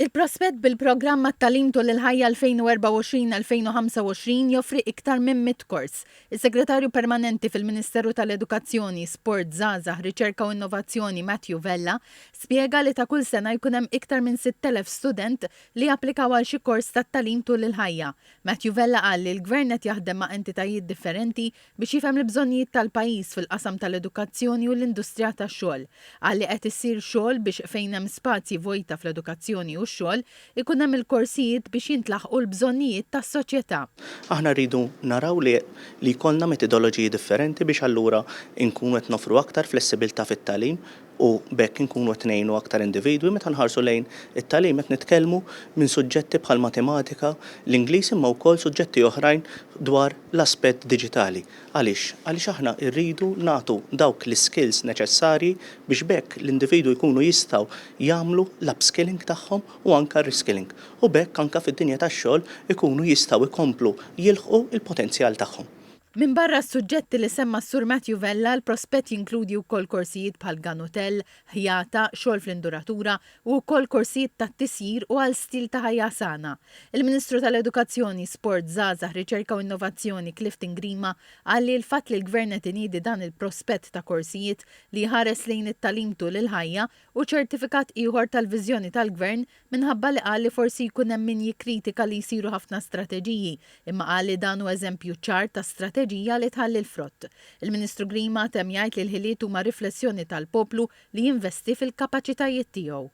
Il-prospett bil-programm tat-tagħlim tul il-ħajja 2024-2025 joffri iktar minn 100 kors. Is-Segretarju Permanenti fil-Ministeru tal-Edukazzjoni, Sport, Żgħażagħ, Riċerka u Innovazzjoni Matthew Vella spjega li ta' kull sena jkun hemm iktar minn 6,000 student li japplikaw għal xi kors tat-tagħlim tul il-ħajja. Matthew Vella qal li l-Gvern qed jaħdem ma' entitajiet differenti biex jifhem l-bżonnijiet tal-pajjiż fil-qasam tal-edukazzjoni u l-industrija tax-xogħol. Qal li qed issir xogħol biex fejn hemm spazji vojta fl-edukazzjoni u xogħol ikun hemm il-korsijiet biex jintlaħqu l-bżonnijiet tas-soċjetà. Aħna rridu naraw li jkollna metodoloġiji differenti biex allura nkunu qed nofru aktar flessibilità fit-tagħlim u bekk nkunu qed ngħinu aktar individwi meta nħarsu lejn it-tagħlim qed nitkellmu minn suġġetti bħal matematika, l-Ingliż imma wkoll suġġetti oħrajn dwar l-aspett diġitali. Għaliex aħna rridu nagħtu dawk l-skills neċessarji biex bekk l-individwi jkunu jistgħu jagħmlu l-upskilling tagħhom u anke reskilling. U bekk anke fid-dinja tax-xogħol ikunu jistgħu jkomplu jilħqu il-potenzjal tagħhom. Min barra s-suġġetti li semma s-Sur Matthew Vella, l-prospett jinkludi wkoll korsijiet bħal Ganutel, ħjata, xogħol fl-induratura u wkoll korsijiet ta' tisjir u għal stil ta' ħajja sana. Il-Ministru tal-Edukazzjoni, Sport, Żgħażagħ, Riċerka u Innovazzjoni Clifton Grima qal li l-fatt li l-Gvern qed iniedi dan il-prospett ta' korsijiet li ħares lejn it-tagħlim tul il-ħajja u ċertifikat ieħor tal-viżjoni tal-Gvern minħabba li qal li forsi jkun hemm min jikkritika li jsiru ħafna strateġiji, imma qal li dan hu eżempju ċar ta' strateġija li tħalli l-frott. Il-Ministru Grima tem jgħid li l-ħiliet huma riflessjoni tal-poplu li jinvesti fil-kapaċitajiet tiegħu.